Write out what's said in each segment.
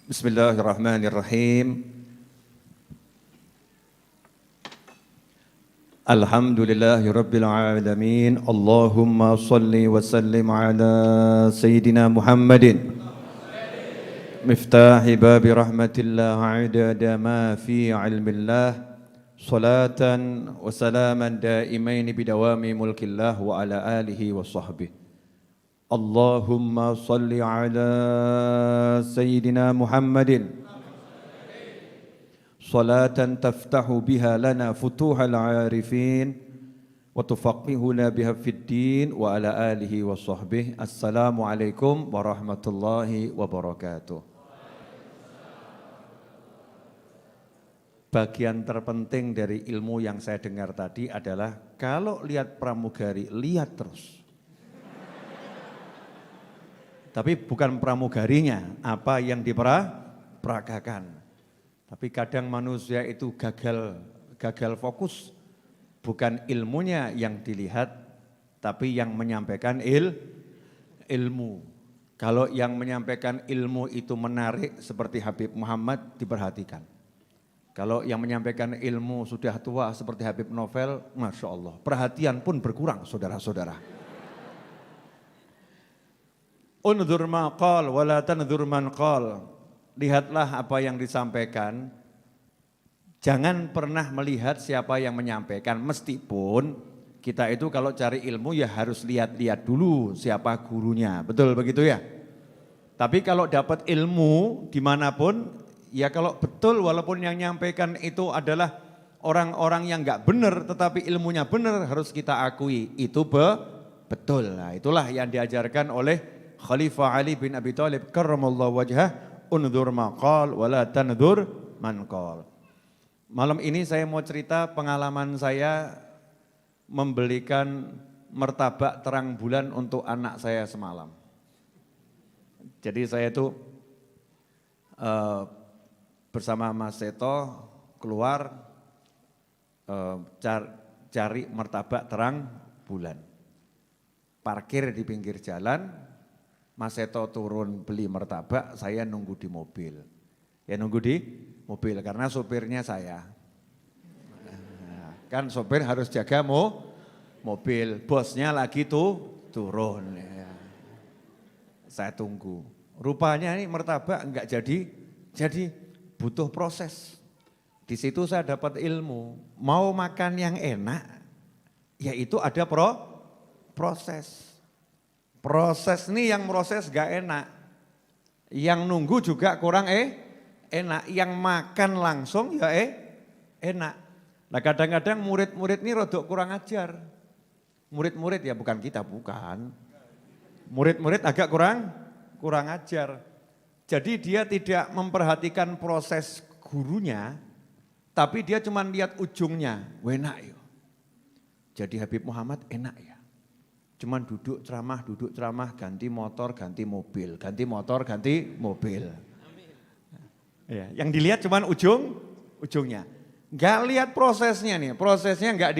Bismillahirrahmanirrahim. Alhamdulillahirabbil alamin. Allahumma shalli wa sallim ala sayyidina Muhammadin miftahi babi rahmatillah adada ma fi ilmillah salatan wa salaman daimain bidawami mulkillah wa ala alihi wa sahbihi. Allahumma salli ala sayyidina Muhammadin salatan taftahu biha lana futuhal arifin wa tufaqihuna biha fid din wa ala alihi wa sahbihi. Assalamualaikum warahmatullahi wabarakatuh. Bagian terpenting dari ilmu yang saya dengar tadi adalah kalau lihat pramugari, lihat terus. Tapi bukan pramugarinya, apa yang diperagakan. Tapi kadang manusia itu gagal fokus, bukan ilmunya yang dilihat, tapi yang menyampaikan ilmu. Kalau yang menyampaikan ilmu itu menarik seperti Habib Muhammad, diperhatikan. Kalau yang menyampaikan ilmu sudah tua seperti Habib Novel, Masya Allah, perhatian pun berkurang saudara-saudara. Unzur ma qal wa la tanzur man qal. Lihatlah apa yang disampaikan, jangan pernah melihat siapa yang menyampaikan. Meskipun kita itu kalau cari ilmu ya harus lihat-lihat dulu siapa gurunya, betul begitu ya? Tapi kalau dapat ilmu dimanapun, ya kalau betul walaupun yang menyampaikan itu adalah orang-orang yang enggak benar tetapi ilmunya benar, harus kita akui itu betul. Nah, itulah yang diajarkan oleh Khalifah Ali bin Abi Thalib karramallahu wajhah, unzur ma qal wa la tanzur man qal. Malam ini saya mau cerita pengalaman saya membelikan martabak terang bulan untuk anak saya semalam. Jadi saya itu bersama Mas Seto keluar cari martabak terang bulan. Parkir di pinggir jalan, Mas Seto turun beli martabak, saya nunggu di mobil. Ya nunggu di mobil karena sopirnya saya. Kan sopir harus jaga mobil, bosnya lagi turun. Ya. Saya tunggu. Rupanya ini martabak enggak jadi butuh proses. Di situ saya dapat ilmu. Mau makan yang enak, yaitu ada proses. Proses ini yang proses gak enak. Yang nunggu juga kurang enak. Yang makan langsung ya enak. Nah kadang-kadang murid-murid ini rodok kurang ajar. Murid-murid ya bukan kita, bukan. Murid-murid agak kurang ajar. Jadi dia tidak memperhatikan proses gurunya, tapi dia cuma lihat ujungnya. Enak ya. Jadi Habib Muhammad enak ya. Cuman duduk ceramah, ganti motor, ganti mobil, ganti motor, ganti mobil. Ya, yang dilihat cuman ujungnya. Enggak lihat prosesnya nih, prosesnya enggak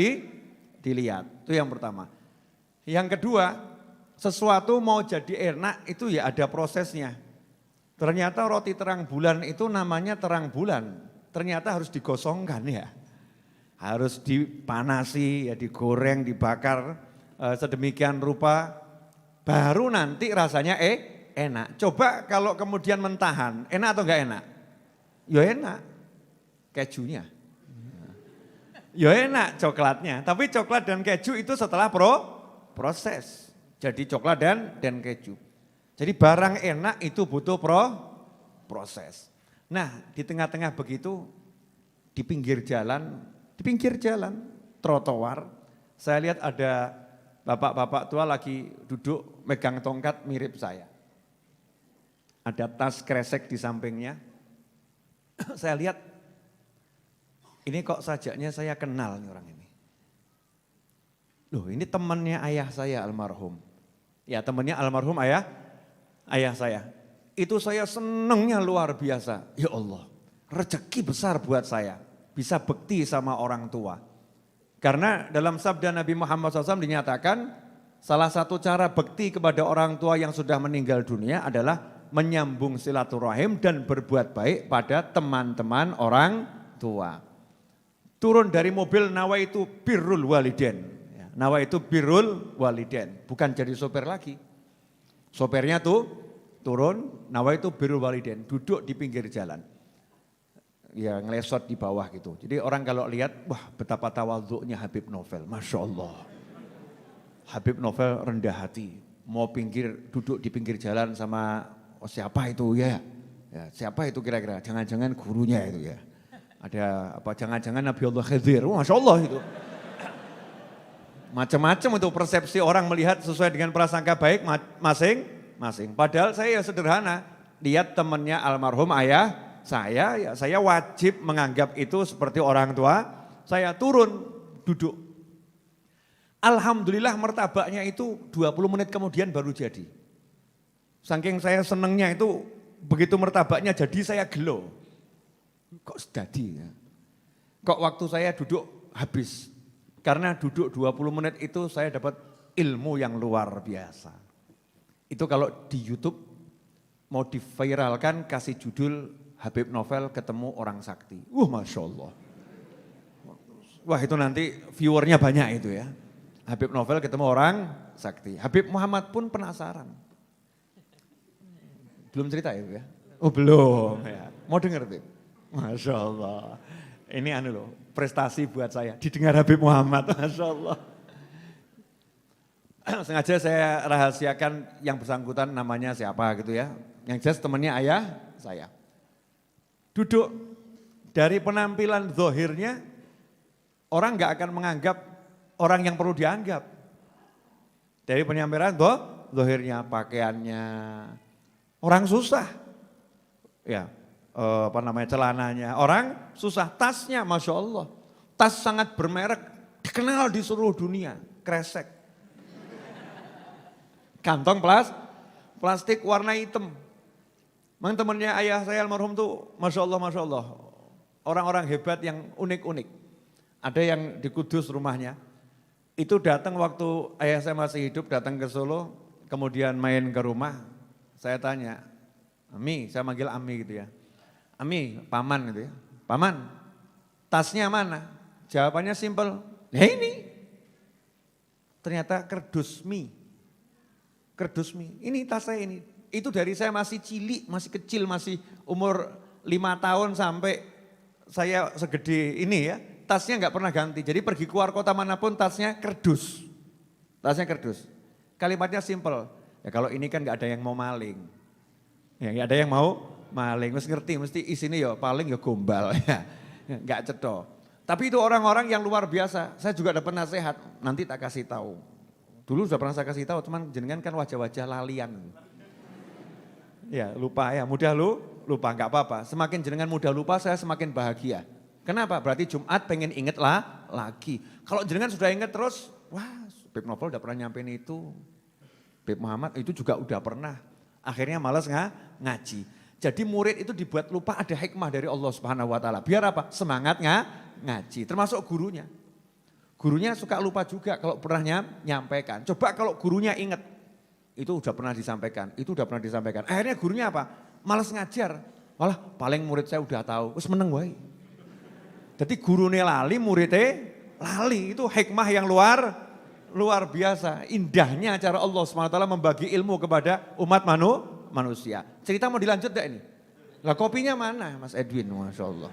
dilihat. Itu yang pertama. Yang kedua, sesuatu mau jadi enak itu ya ada prosesnya. Ternyata roti terang bulan itu namanya terang bulan. Ternyata harus digosongkan ya. Harus dipanasi, ya digoreng, dibakar sedemikian rupa. Baru nanti rasanya enak. Coba kalau kemudian mentahan, enak atau enggak enak? Ya enak. Kejunya. Ya enak coklatnya. Tapi coklat dan keju itu setelah proses. Jadi coklat dan keju. Jadi barang enak itu butuh proses. Nah di tengah-tengah begitu, di pinggir jalan, trotoar, saya lihat ada bapak-bapak tua lagi duduk megang tongkat mirip saya. Ada tas kresek di sampingnya. Saya lihat, ini kok sajaknya saya kenal nih orang ini. Loh ini temannya ayah saya almarhum. Ya temannya almarhum ayah saya. Itu saya senangnya luar biasa. Ya Allah, rezeki besar buat saya. Bisa bekti sama orang tua. Karena dalam sabda Nabi Muhammad SAW dinyatakan, salah satu cara bekti kepada orang tua yang sudah meninggal dunia adalah menyambung silaturahim dan berbuat baik pada teman-teman orang tua. Turun dari mobil nawaitu birrul waliden. Nawaitu birrul waliden, bukan jadi sopir lagi. Sopirnya tuh turun, nawaitu birrul waliden, duduk di pinggir jalan. Ya ngelesot di bawah gitu. Jadi orang kalau lihat, wah betapa tawadhu'nya Habib Novel, Masya Allah. Habib Novel rendah hati, mau duduk di pinggir jalan sama siapa itu ya? Siapa itu kira-kira? Jangan-jangan gurunya itu ya. Ada apa? Jangan-jangan Nabi Allah Khidir, Masya Allah itu. Macam-macam itu persepsi orang melihat sesuai dengan prasangka baik masing-masing. Padahal saya ya sederhana, lihat temannya almarhum ayah. Saya wajib menganggap itu seperti orang tua, saya turun duduk. Alhamdulillah martabaknya itu 20 menit kemudian baru jadi. Saking saya senengnya itu, begitu martabaknya jadi saya gelo. Kok sedadi ya? Kok waktu saya duduk habis? Karena duduk 20 menit itu saya dapat ilmu yang luar biasa. Itu kalau di YouTube mau diviralkan kasih judul Habib Novel ketemu orang sakti. Masya Allah. Wah itu nanti viewernya banyak itu ya. Habib Novel ketemu orang sakti. Habib Muhammad pun penasaran. Belum cerita ya? Belum ya. Mau denger Habib? Masya Allah. Ini prestasi buat saya. Didengar Habib Muhammad, Masya Allah. Sengaja saya rahasiakan yang bersangkutan namanya siapa gitu ya. Yang jelas temannya ayah saya. Duduk dari penampilan zohirnya, orang gak akan menganggap orang yang perlu dianggap. Dari penampilan zohirnya, pakaiannya, orang susah. Ya, celananya, orang susah. Tasnya, Masya Allah. Tas sangat bermerek, dikenal di seluruh dunia, kresek. Kantong plastik warna hitam. Memang temannya ayah saya almarhum tuh Masya Allah. Orang-orang hebat yang unik-unik. Ada yang di Kudus rumahnya. Itu datang waktu ayah saya masih hidup, datang ke Solo. Kemudian main ke rumah. Saya tanya, Ami, saya manggil Ami gitu ya. Ami, paman gitu ya. Paman, tasnya mana? Jawabannya simpel, ya ini. Ternyata kerdus mie. Ini tas saya ini. Itu dari saya masih cilik, masih kecil, masih umur 5 tahun sampai saya segede ini ya. Tasnya nggak pernah ganti, jadi pergi keluar kota manapun tasnya kerdus. Kalimatnya simple, ya kalau ini kan nggak ada yang mau maling. Ya nggak ada yang mau maling, mesti isinya ya paling ya gombal ya. Nggak cetok. Tapi itu orang-orang yang luar biasa, saya juga dapat nasihat, nanti tak kasih tahu. Dulu sudah pernah saya kasih tahu, cuman jenengan kan wajah-wajah lalian. Ya lupa ya, mudah lupa nggak apa-apa. Semakin jenengan mudah lupa saya semakin bahagia. Kenapa? Berarti Jumat pengen inget lagi. Kalau jenengan sudah inget terus, wah Habib Novel udah pernah nyampein itu. Habib Muhammad itu juga udah pernah. Akhirnya malas ngaji. Jadi murid itu dibuat lupa ada hikmah dari Allah Subhanahu Wa Taala. Biar apa? Semangat ngaji. Termasuk gurunya. Gurunya suka lupa juga kalau pernah nyampaikan. Coba kalau gurunya inget. Itu udah pernah disampaikan, Akhirnya gurunya apa? Malas ngajar. Walah paling murid saya udah tahu, wis meneng wae. Jadi gurunya lali, muridnya lali. Itu hikmah yang luar biasa. Indahnya cara Allah SWT membagi ilmu kepada umat manusia. Cerita mau dilanjut gak ini? Lah kopinya mana Mas Edwin? Masya Allah.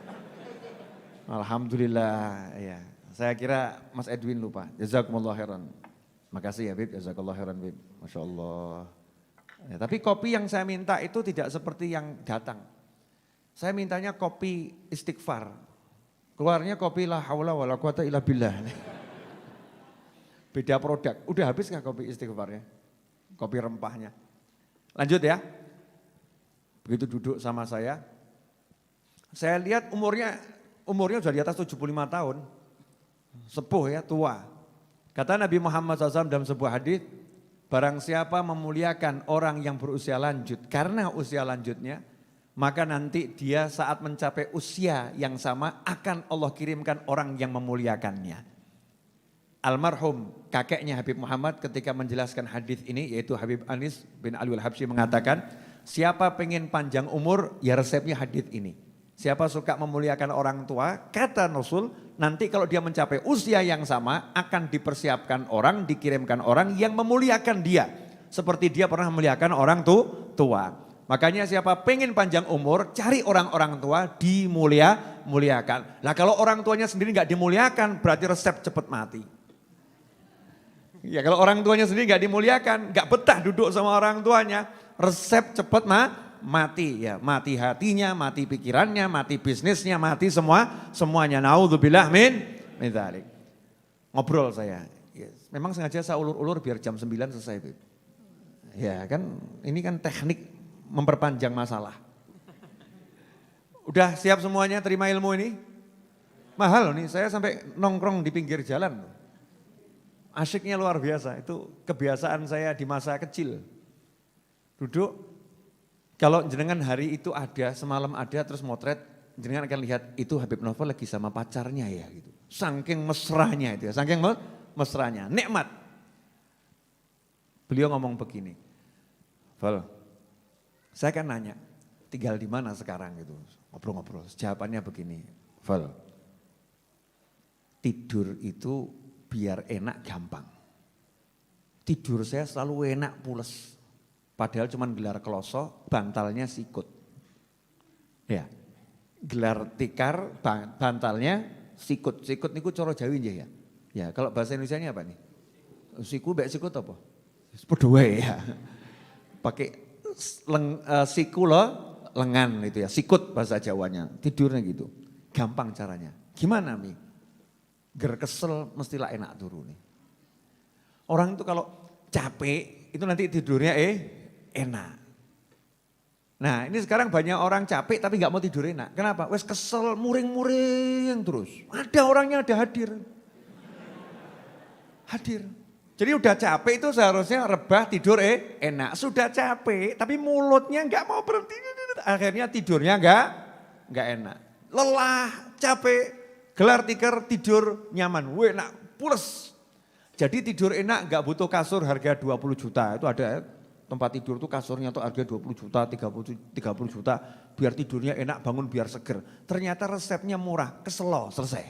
Alhamdulillah. Ya. Saya kira Mas Edwin lupa. Jazakumullah khairan. Makasih ya Bib, jazakallah khairan Bib. Masya Allah. Ya, tapi kopi yang saya minta itu tidak seperti yang datang. Saya mintanya kopi istighfar. Keluarnya kopi la haula wala quwata illa billah. Beda produk. Udah habis gak kopi istighfarnya? Kopi rempahnya. Lanjut ya. Begitu duduk sama saya lihat umurnya sudah di atas 75 tahun. Sepuh ya, tua. Kata Nabi Muhammad SAW dalam sebuah hadis, barang siapa memuliakan orang yang berusia lanjut karena usia lanjutnya, maka nanti dia saat mencapai usia yang sama akan Allah kirimkan orang yang memuliakannya. Almarhum kakeknya Habib Muhammad ketika menjelaskan hadis ini, yaitu Habib Anis bin Ali al-Habsyi mengatakan, Siapa pengen panjang umur, ya resepnya hadits ini. Siapa suka memuliakan orang tua, kata Rasul, nanti kalau dia mencapai usia yang sama, akan dipersiapkan orang, dikirimkan orang yang memuliakan dia. Seperti dia pernah memuliakan orang tua. Makanya siapa pengen panjang umur, cari orang-orang tua, dimuliakan. Nah kalau orang tuanya sendiri gak dimuliakan, berarti resep cepat mati. Ya kalau orang tuanya sendiri gak dimuliakan, gak betah duduk sama orang tuanya, resep cepat mati. Ya, mati hatinya, mati pikirannya, mati bisnisnya, mati semuanya. Naudzubillah min dzalik. Ngobrol saya. Yes. Memang sengaja saya ulur-ulur biar jam 9 selesai. Ya kan ini kan teknik memperpanjang masalah. Udah siap semuanya terima ilmu ini? Mahal loh nih, saya sampai nongkrong di pinggir jalan. Asyiknya luar biasa, itu kebiasaan saya di masa kecil. Duduk, kalau jenengan hari itu ada, semalam ada terus motret, jenengan akan lihat itu Habib Novel lagi sama pacarnya ya gitu. Saking mesranya itu ya, saking mesranya, nikmat. Beliau ngomong begini, Val, saya kan nanya, tinggal di mana sekarang gitu, ngobrol-ngobrol. Jawabannya begini, Val, tidur itu biar enak gampang. Tidur saya selalu enak pules. Padahal cuma gelar kloso, bantalnya sikut. Ya, gelar tikar, bantalnya sikut. Sikut niku coro Jawi ya. Ya, kalau bahasa Indonesianya apa nih? Siku, sikut apa? Padha wae ya. Pakai siku loh, lengan itu ya, sikut bahasa Jawanya. Tidurnya gitu. Gampang caranya. Gimana Mi? Ger kesel mestilah enak turun nih. Orang itu kalau capek itu nanti tidurnya enak. Nah ini sekarang banyak orang capek tapi nggak mau tidur enak. Kenapa? Wes kesel muring-muring terus. Ada orangnya ada hadir. Jadi udah capek itu seharusnya rebah tidur enak. Sudah capek tapi mulutnya nggak mau berhenti. Akhirnya tidurnya nggak enak. Lelah, capek. Gelar tikar tidur nyaman, enak, pules. Jadi tidur enak gak butuh kasur harga 20 juta. Itu ada tempat tidur tuh kasurnya tuh harga 20 juta, 30 juta. Biar tidurnya enak, bangun biar seger. Ternyata resepnya murah, keselo, selesai.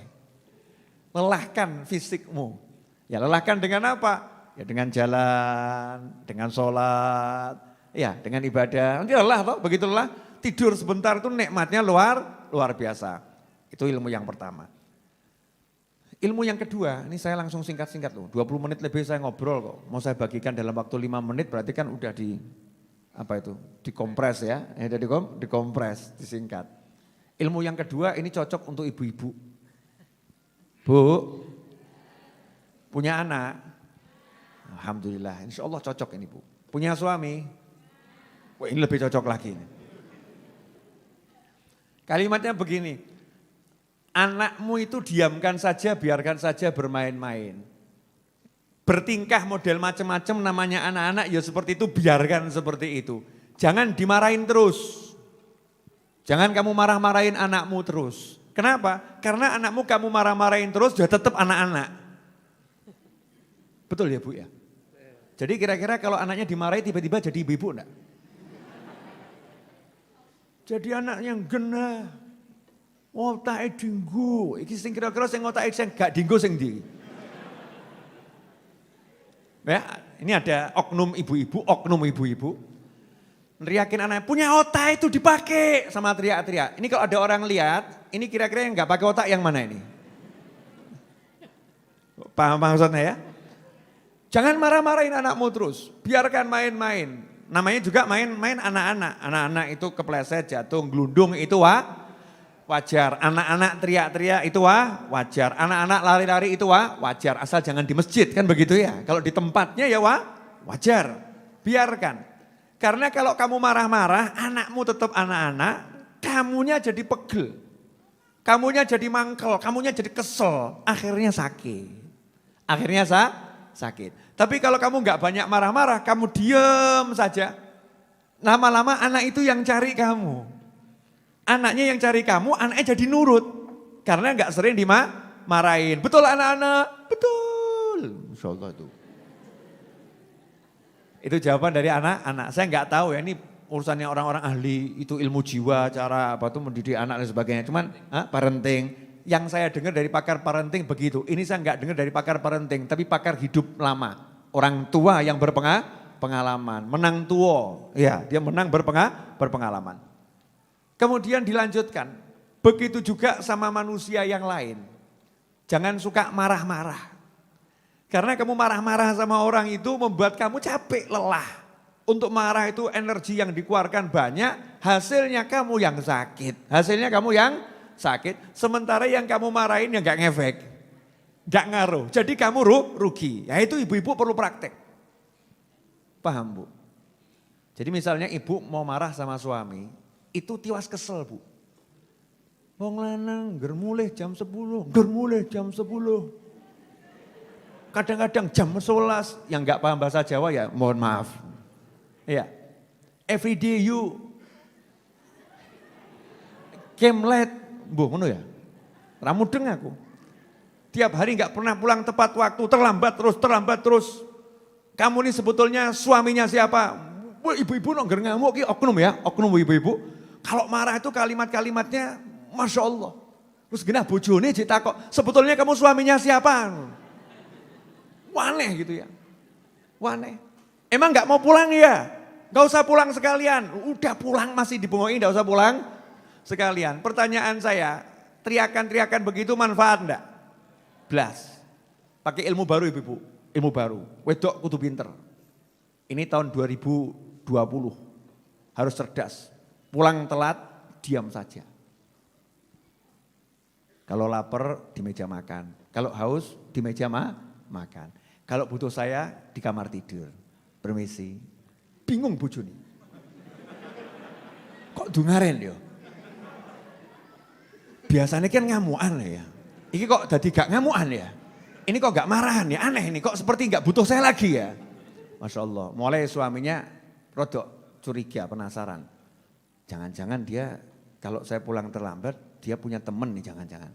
Lelahkan fisikmu. Ya lelahkan dengan apa? Ya dengan jalan, dengan sholat, ya dengan ibadah. Nanti lelah toh, begitu lelah. Tidur sebentar itu nikmatnya luar biasa. Itu ilmu yang pertama. Ilmu yang kedua, ini saya langsung singkat-singkat loh. 20 menit lebih saya ngobrol kok. Mau saya bagikan dalam waktu 5 menit berarti kan udah dikompres ya. Dikompres, disingkat. Ilmu yang kedua ini cocok untuk ibu-ibu. Bu, punya anak? Alhamdulillah, insya Allah cocok ini Bu. Punya suami? Wah ini lebih cocok lagi. Kalimatnya begini. Anakmu itu diamkan saja, biarkan saja bermain-main. Bertingkah model macam-macam namanya anak-anak ya seperti itu, biarkan seperti itu. Jangan dimarahin terus. Jangan kamu marah-marahin anakmu terus. Kenapa? Karena anakmu kamu marah-marahin terus dia tetap anak-anak. Betul ya Bu ya? Jadi kira-kira kalau anaknya dimarahi tiba-tiba jadi ibu-ibu enggak? Jadi anak yang genah. Otake dinggo, iki sing kira-kira sing otake sing gak dinggo sing ndi? Ya, ini ada oknum ibu-ibu neriakin anaknya, punya otak itu dipakai sama teriak-teriak. Ini kalau ada orang lihat, ini kira-kira yang gak pakai otak yang mana ini? Paham maksudnya ya? Jangan marah-marahin anakmu terus, biarkan main-main. Namanya juga main-main anak-anak. Anak-anak itu kepleset, jatuh, gelundung itu wajar. Anak-anak teriak-teriak itu wajar. Anak-anak lari-lari itu wajar. Asal jangan di masjid kan begitu ya. Kalau di tempatnya ya wajar. Biarkan. Karena kalau kamu marah-marah, anakmu tetap anak-anak, kamunya jadi pegel. Kamunya jadi mangkel, kamunya jadi kesel. Akhirnya sakit. Sakit. Tapi kalau kamu nggak banyak marah-marah, kamu diem saja. Lama-lama anak itu yang cari kamu. Anaknya yang cari kamu, anaknya jadi nurut. Karena nggak sering dimarahin. Betul anak-anak? Betul. Insya Allah itu. Itu jawaban dari anak-anak. Saya nggak tahu ya ini urusannya orang-orang ahli, itu ilmu jiwa, cara apa tuh mendidik anak dan sebagainya. Cuman parenting, yang saya dengar dari pakar parenting begitu. Ini saya nggak dengar dari pakar parenting, tapi pakar hidup lama. Orang tua yang berpengalaman, menang tua, ya dia menang berpengalaman. Kemudian dilanjutkan, begitu juga sama manusia yang lain. Jangan suka marah-marah. Karena kamu marah-marah sama orang itu membuat kamu capek, lelah. Untuk marah itu energi yang dikeluarkan banyak, hasilnya kamu yang sakit. Hasilnya kamu yang sakit, sementara yang kamu marahin yang gak ngefek. Gak ngaruh, jadi kamu rugi. Ya itu ibu-ibu perlu praktek. Paham Bu? Jadi misalnya ibu mau marah sama suami, itu tiwas kesel Bu. Wong lanang germulih jam 10, germulih jam 10. Kadang-kadang jam 11, yang gak paham bahasa Jawa ya mohon maaf. Ya, every day you came late, Bu, ngono ya. Ramudeng aku. Tiap hari nggak pernah pulang tepat waktu, terlambat terus. Kamu ini sebetulnya suaminya siapa? Bu, ibu-ibu nongger ngamuk, oknum ya, oknum ibu-ibu. Kalau marah itu kalimat-kalimatnya, Masya Allah. Terus genah bojone ditakok, sebetulnya kamu suaminya siapa? Waneh gitu ya, waneh. Emang nggak mau pulang ya? Nggak usah pulang sekalian, udah pulang masih dibengongin, nggak usah pulang sekalian. Pertanyaan saya, teriakan-teriakan begitu manfaat enggak? Blas. Pakai ilmu baru ibu-ibu, ilmu baru. Wedok kudu pinter. Ini tahun 2020, harus cerdas. Pulang telat, diam saja. Kalau lapar di meja makan, kalau haus di meja makan. Kalau butuh saya di kamar tidur. Permisi. Bingung bojone. Kok dungaren yo? Biasanya kan ngamuan ya. Ini kok jadi gak ngamuan ya? Ini kok gak marahan ya? Aneh ini kok seperti gak butuh saya lagi ya? Masya Allah. Mulai suaminya rodok curiga, penasaran. Jangan-jangan dia kalau saya pulang terlambat, dia punya temen nih jangan-jangan.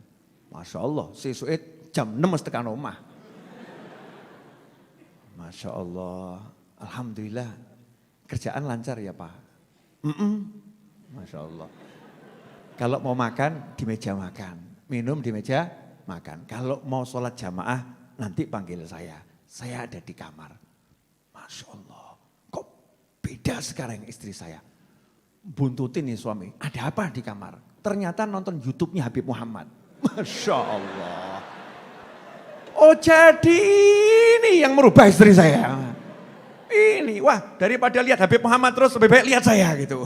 Masya Allah, sesuai jam 6 tekan rumah. Masya Allah, Alhamdulillah kerjaan lancar ya Pak. Masya Allah. Kalau mau makan di meja makan, minum di meja makan. Kalau mau sholat jamaah nanti panggil saya ada di kamar. Masya Allah, kok beda sekarang istri saya. Buntutin nih suami, ada apa di kamar? Ternyata nonton YouTube-nya Habib Muhammad. Masya Allah. Oh jadi ini yang merubah istri saya. Ini, wah daripada lihat Habib Muhammad terus lebih baik lihat saya gitu.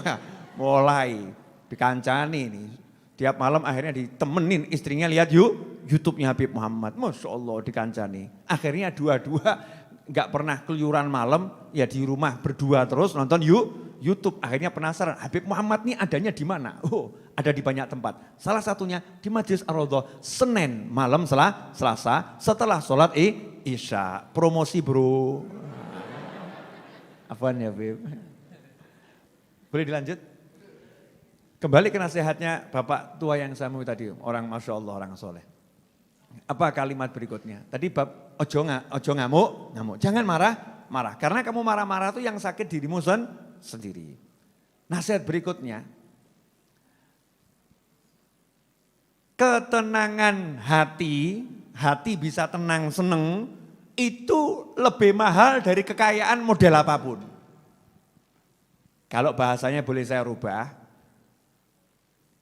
Mulai dikancani nih. Tiap malam akhirnya ditemenin istrinya lihat YouTube-nya Habib Muhammad. Masya Allah dikancani. Akhirnya dua-dua gak pernah keluyuran malam, ya di rumah berdua terus nonton YouTube. Akhirnya penasaran, Habib Muhammad ini adanya di mana? Oh, ada di banyak tempat. Salah satunya di Majelis Ar-Raudhah, Senin malam Selasa setelah sholat Isya. Promosi bro. Apaan ya Beb? Boleh dilanjut? Kembali ke nasihatnya Bapak tua yang saya mau tadi, orang Masya Allah, orang soleh. Apa kalimat berikutnya? Tadi bab ojo ngamuk. Jangan marah. Karena kamu marah-marah itu yang sakit dirimu sendiri. Nasihat berikutnya, ketenangan hati bisa tenang seneng, itu lebih mahal dari kekayaan model apapun. Kalau bahasanya boleh saya rubah,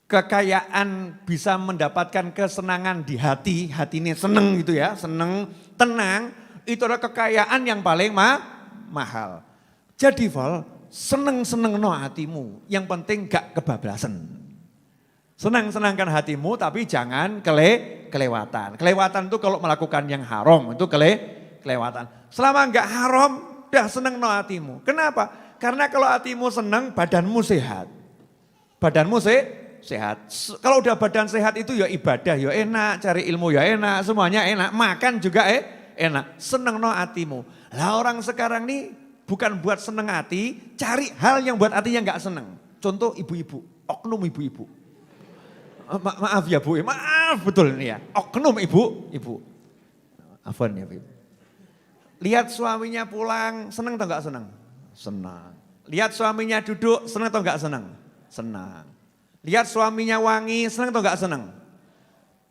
kekayaan bisa mendapatkan kesenangan di hati ini seneng gitu ya, seneng, tenang, itu adalah kekayaan yang paling mahal. Jadi Val, seneng no hatimu, yang penting gak kebablasan. Senangkan hatimu tapi jangan kelewatan. Kelewatan itu kalau melakukan yang haram, itu kelewatan. Selama enggak haram, dah seneng no hatimu. Kenapa? Karena kalau hatimu seneng, badanmu sehat. Badanmu sehat. Kalau udah badan sehat itu ya ibadah ya enak, cari ilmu ya enak, semuanya enak. Makan juga enak. Seneng no hatimu. Lah orang sekarang nih bukan buat seneng hati, cari hal yang buat hatinya enggak seneng. Contoh ibu-ibu, oknum ibu-ibu. Maaf ya Bu, maaf betul ini ya. Oknum ibu. Afwan ya Bu. Lihat suaminya pulang, seneng atau enggak seneng? Senang. Lihat suaminya duduk, senang atau enggak senang? Senang. Lihat suaminya wangi, senang atau enggak senang?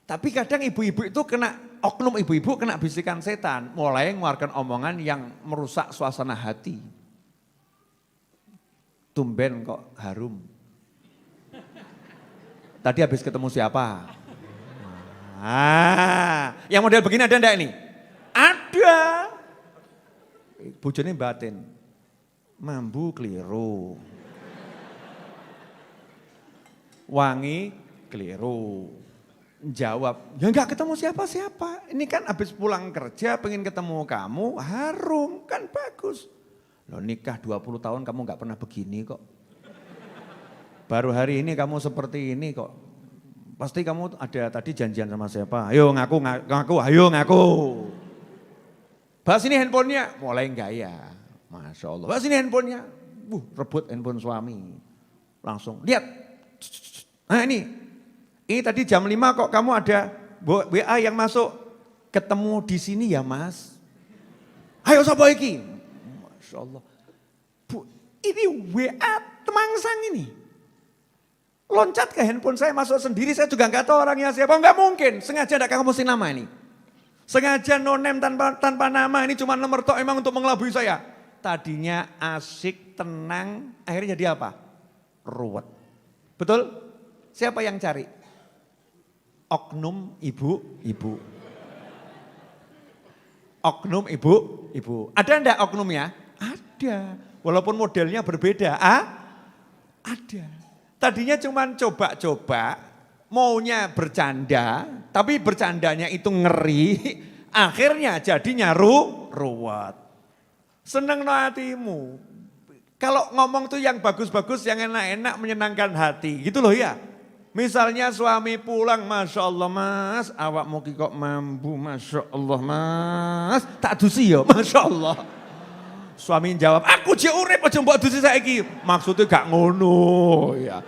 Tapi kadang ibu-ibu itu kena, oknum ibu-ibu kena bisikan setan. Mulai mengeluarkan omongan yang merusak suasana hati. Tumben kok harum. Tadi habis ketemu siapa? Yang model begini ada enggak ini? Ada. Bojone batin. Mambu keliru. Wangi keliru. Jawab, ya enggak ketemu siapa-siapa. Ini kan habis pulang kerja pengen ketemu kamu, harum, kan bagus. Loh nikah 20 tahun kamu enggak pernah begini kok. Baru hari ini kamu seperti ini kok. Pasti kamu ada tadi janjian sama siapa. Ayo ngaku, ayo ngaku. Bahas ini handphonenya, mulai gaya. Masya Allah. Bahas ini handphonenya, rebut handphone suami. Langsung, lihat. Nah ini tadi jam 5 kok kamu ada WA yang masuk. Ketemu di sini ya mas. Ayo sapa iki? Masya Allah. Bu, ini WA temangsang ini. Loncat ke handphone saya masuk sendiri, saya juga enggak tahu orangnya siapa. Enggak mungkin, sengaja enggak kamu mesti nama ini. Sengaja no name tanpa nama, ini cuma nomor tok emang untuk mengelabui saya. Tadinya asik, tenang, akhirnya jadi apa? Ruwet. Betul? Siapa yang cari? Oknum ibu-ibu. Oknum ibu-ibu. Ada enggak oknumnya? Ada. Walaupun modelnya berbeda. Ada. Tadinya cuma coba-coba, maunya bercanda, tapi bercandanya itu ngeri, akhirnya jadinya ruwet. Seneng no hatimu. Kalau ngomong tuh yang bagus-bagus, yang enak-enak, menyenangkan hati, gitu loh ya. Misalnya suami pulang, Masya Allah mas, awak mau kok mambu, Masya Allah mas, tak dusi ya, Masya Allah. Suami jawab, aku je urip aja mbok dusi saiki. Maksudnya gak ngono ya.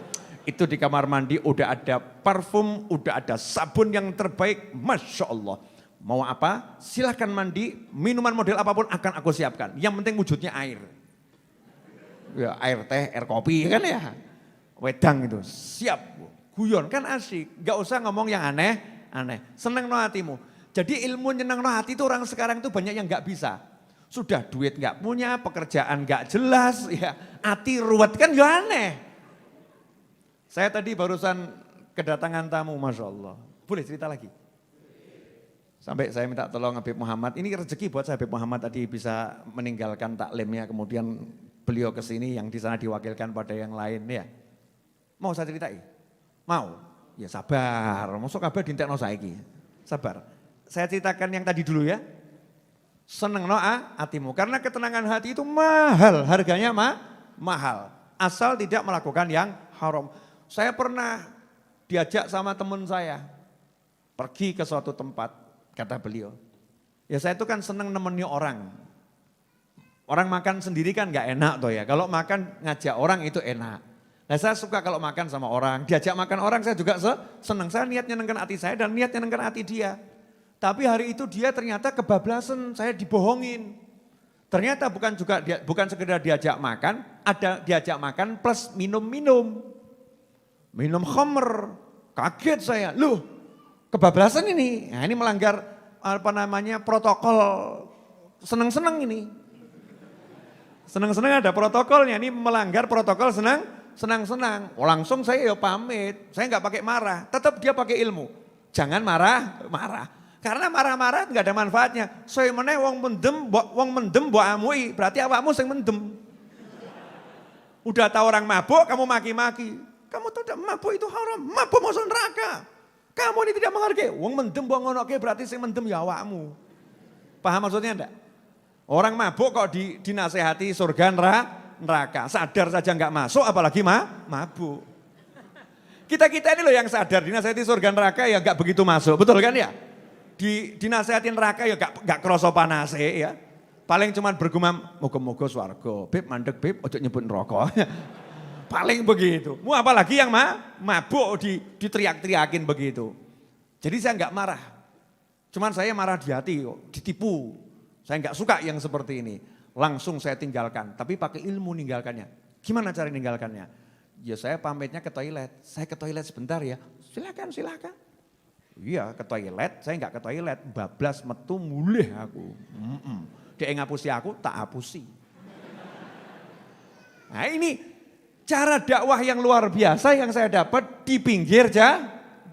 Itu di kamar mandi udah ada parfum, udah ada sabun yang terbaik, Masya Allah. Mau apa? Silahkan mandi, minuman model apapun akan aku siapkan. Yang penting wujudnya air. Ya air teh, air kopi kan ya. Wedang itu, siap. Guyon kan asik, gak usah ngomong yang aneh-aneh. Seneng no hatimu. Jadi ilmu nyenang no hati itu orang sekarang itu banyak yang gak bisa. Sudah duit gak punya, pekerjaan gak jelas, ya hati ruwet kan ya aneh. Saya tadi barusan kedatangan tamu, Masya Allah. Boleh cerita lagi? Sampai saya minta tolong Habib Muhammad, ini rezeki buat saya Habib Muhammad tadi bisa meninggalkan taklimnya, kemudian beliau ke sini yang di sana diwakilkan pada yang lain ya. Mau saya ceritain? Mau? Ya sabar, masuk kabar dintekno saiki. Sabar. Saya ceritakan yang tadi dulu ya. Seneng no hatimu, karena ketenangan hati itu mahal, harganya mahal. Asal tidak melakukan yang haram. Saya pernah diajak sama teman saya, pergi ke suatu tempat, kata beliau. Ya saya itu kan seneng nemeni orang. Orang makan sendiri kan gak enak toh ya, kalau makan ngajak orang itu enak. Nah saya suka kalau makan sama orang, diajak makan orang saya juga seneng. Saya niat nyenengkan hati saya dan niat nyenengkan hati dia. Tapi hari itu dia ternyata kebablasan, saya dibohongin. Ternyata bukan sekedar diajak makan, ada diajak makan plus minum-minum. Minum khamr. Kaget saya, loh kebablasan ini. Nah ini melanggar protokol. Seneng-seneng ini. Seneng-seneng ada protokolnya, ini melanggar protokol senang-senang. Langsung saya ya pamit, saya nggak pakai marah, tetap dia pakai ilmu. Jangan marah. Karena marah-marah nggak ada manfaatnya. Saya meneh wong mendem mbok amui, berarti awakmu sing mendem. Udah tahu orang mabuk, kamu maki-maki. Kamu tahu tidak mabuk itu haram, mabuk masuk neraka. Kamu ini tidak menghargai. Wong mendem mbok ngonoke berarti sing mendem ya awakmu. Paham maksudnya enggak? Orang mabuk kok dinasehati surga neraka. Sadar saja nggak masuk apalagi mabuk. Kita ini loh yang sadar dinasehati surga neraka ya nggak begitu masuk, betul kan ya? Dinasehatin neraka ya gak kerasa panas ya. Paling cuman bergumam, moga-moga swarga. Beb mandek beb, ojo nyebut neraka. Paling begitu. Mau apalagi yang mabuk diteriak-teriakin begitu. Jadi saya gak marah. Cuman saya marah di hati kok, ditipu. Saya gak suka yang seperti ini. Langsung saya tinggalkan, tapi pakai ilmu ninggalkannya. Gimana cara ninggalkannya? Ya saya pamitnya ke toilet, saya ke toilet sebentar ya, silakan. Iya ke toilet, saya enggak ke toilet, bablas metu mulih aku. Dia ngapusi aku, tak hapusi. Nah ini cara dakwah yang luar biasa yang saya dapat di pinggir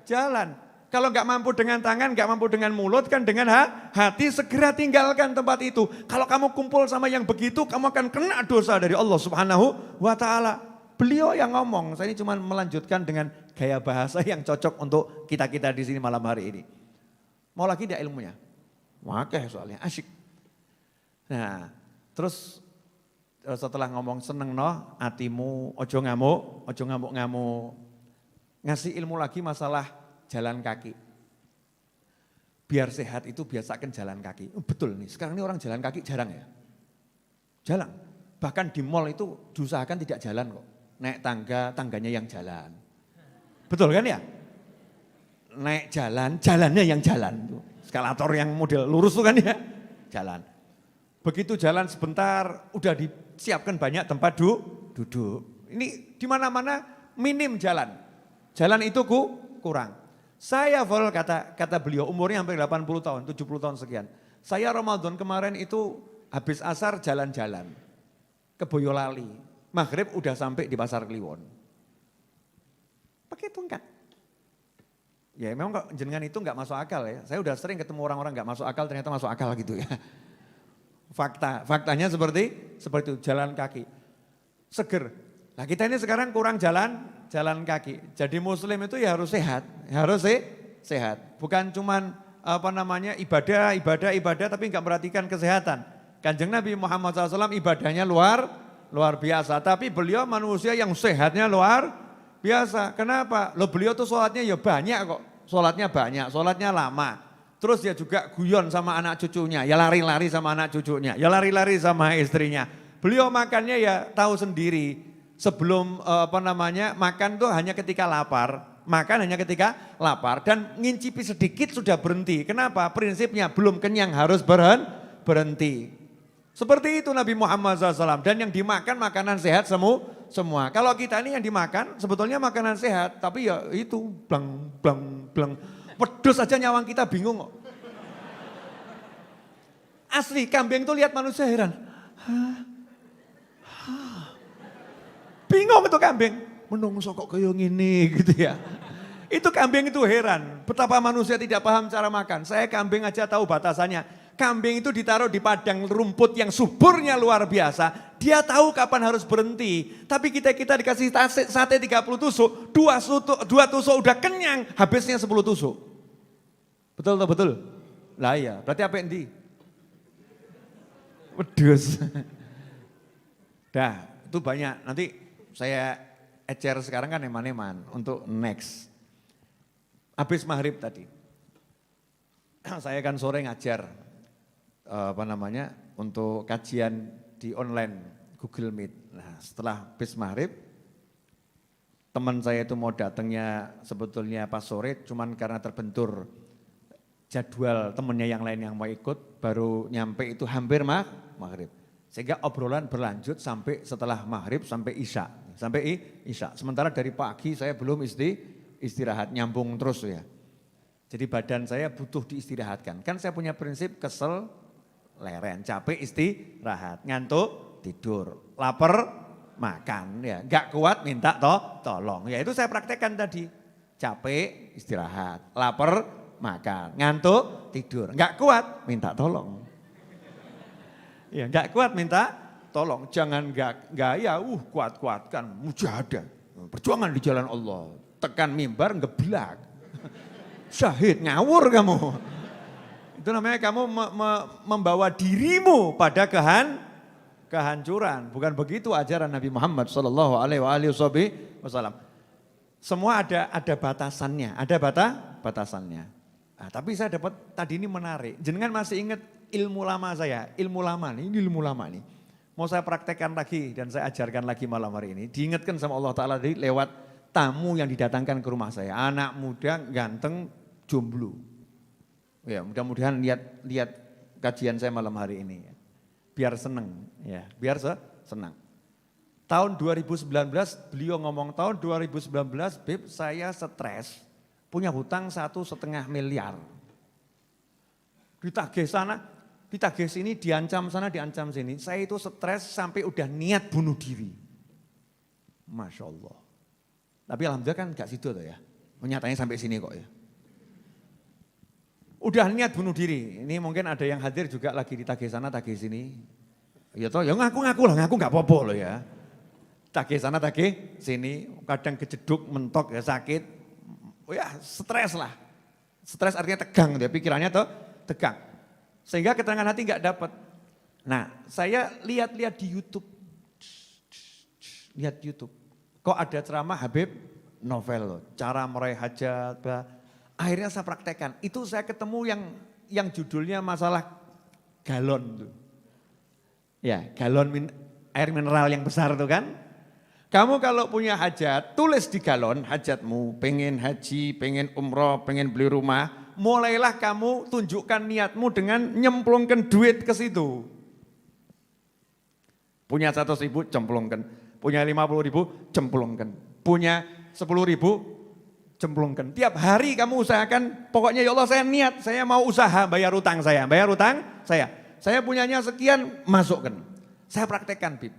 jalan. Kalau nggak mampu dengan tangan, nggak mampu dengan mulut, kan dengan hati segera tinggalkan tempat itu. Kalau kamu kumpul sama yang begitu, kamu akan kena dosa dari Allah Subhanahu wa Ta'ala. Beliau yang ngomong, saya ini cuma melanjutkan dengan gaya bahasa yang cocok untuk kita-kita di sini malam hari ini. Mau lagi tidak ilmunya? Makanya soalnya asyik. Nah, terus setelah ngomong seneng no, atimu ojo ngamuk, ngasih ilmu lagi masalah jalan kaki. Biar sehat itu biasakan jalan kaki. Betul nih, sekarang ini orang jalan kaki jarang ya. Jarang, bahkan di mall itu diusahakan tidak jalan kok. Naik tangga, tangganya yang jalan. Betul kan ya? Naik jalan, jalannya yang jalan. Eskalator yang model lurus tuh kan ya, jalan. Begitu jalan sebentar, udah disiapkan banyak tempat duduk. Ini di mana-mana minim jalan. Jalan itu kurang. Saya full kata beliau, umurnya hampir 80 tahun, 70 tahun sekian. Saya Ramadan kemarin itu habis asar jalan-jalan ke Boyolali. Maghrib udah sampai di Pasar Kliwon. Pakai tongkat. Ya memang kok jenengan itu nggak masuk akal ya. Saya udah sering ketemu orang-orang nggak masuk akal, ternyata masuk akal gitu ya. Faktanya seperti itu, jalan kaki. Seger. Nah kita ini sekarang kurang jalan kaki. Jadi muslim itu ya harus sehat, sehat. Bukan cuman ibadah tapi enggak perhatikan kesehatan. Kanjeng Nabi Muhammad SAW ibadahnya luar biasa. Tapi beliau manusia yang sehatnya luar biasa. Kenapa? Loh beliau tuh sholatnya ya banyak kok. Sholatnya lama. Terus dia juga guyon sama anak cucunya, ya lari-lari sama anak cucunya, ya lari-lari sama istrinya. Beliau makannya ya tahu sendiri, sebelum makan tuh hanya ketika lapar. Dan ngincipi sedikit sudah berhenti. Kenapa? Prinsipnya belum kenyang harus berhenti. Seperti itu Nabi Muhammad SAW. Dan yang dimakan makanan sehat semua. Kalau kita ini yang dimakan sebetulnya makanan sehat, tapi ya itu blang. Wedus aja nyawang kita bingung kok. Asli kambing tuh lihat manusia heran. Bingung itu kambing. Menungso kok kayak gini gitu ya. Itu kambing itu heran. Betapa manusia tidak paham cara makan. Saya kambing aja tahu batasannya. Kambing itu ditaruh di padang rumput yang suburnya luar biasa. Dia tahu kapan harus berhenti. Tapi kita dikasih sate 30 tusuk, 2 tusuk udah kenyang, habisnya 10 tusuk. Betul? Lah iya, berarti apa yang di? Wedus. Dah, itu banyak. Nanti saya ecer sekarang kan eman-eman untuk next. Habis maghrib tadi. Saya kan sore ngajar untuk kajian di online Google Meet. Nah, setelah habis maghrib teman saya itu mau datangnya sebetulnya pas sore, cuman karena terbentur jadwal temennya yang lain yang mau ikut, baru nyampe itu hampir maghrib. Sehingga obrolan berlanjut sampai setelah maghrib sampai isya. Sementara dari pagi saya belum istirahat, nyambung terus ya. Jadi badan saya butuh diistirahatkan. Kan saya punya prinsip kesel, leren, capek istirahat, ngantuk tidur, lapar makan ya, nggak kuat minta tolong. Ya itu saya praktekkan tadi. Capek istirahat, lapar makan, ngantuk tidur, nggak kuat minta tolong. Ya nggak kuat minta tolong, jangan gaya kuat-kuatkan, mujahadah, perjuangan di jalan Allah, tekan mimbar ngeblak, syahid ngawur kamu. Itu namanya kamu membawa dirimu pada kehancuran. Bukan begitu ajaran Nabi Muhammad SAW. Semua ada batasannya, batasannya. Nah, tapi saya dapat tadi ini menarik. Jenengan masih ingat ilmu lama saya, ilmu lama nih. Mau saya praktekkan lagi dan saya ajarkan lagi malam hari ini. Diingatkan sama Allah Ta'ala lewat tamu yang didatangkan ke rumah saya. Anak muda, ganteng, jomblo. Ya mudah-mudahan lihat kajian saya malam hari ini. biar seneng, ya, biar senang. Tahun 2019 beliau ngomong tahun 2019, Beb, saya stres, punya hutang 1,5 miliar. Ditagih sana, ditagih sini, diancam sana, diancam sini. Saya itu stres sampai udah niat bunuh diri. Masya Allah. Tapi alhamdulillah kan gak situ tuh ya. Nyatanya sampai sini kok ya. Udah niat bunuh diri. Ini mungkin ada yang hadir juga lagi ditagih sana, tagih sini. Ya toh, ya ngaku-ngaku lah, ngaku gak apa-apa loh ya. Tagih sana, tagih sini, kadang kejeduk, mentok ya sakit. Ya stres lah. Stres artinya tegang, dia pikirannya tuh tegang. Sehingga ketenangan hati gak dapat. Nah saya lihat-lihat di YouTube. Lihat YouTube. Kok ada ceramah Habib Novel loh, cara meraih hajat. Akhirnya saya praktekkan. Itu saya ketemu yang judulnya masalah galon tuh. Ya, galon air mineral yang besar tuh kan. Kamu kalau punya hajat, tulis di galon hajatmu, pengen haji, pengen umroh, pengen beli rumah, mulailah kamu tunjukkan niatmu dengan nyemplungkan duit ke situ. Punya 100.000, cemplungkan. Punya 50.000, cemplungkan. Punya 10.000, cemplungkan. Tiap hari kamu usahakan, pokoknya ya Allah saya niat, saya mau usaha bayar utang saya. Bayar utang saya. Saya punyanya sekian, masukkan. Saya praktekkan, Bib.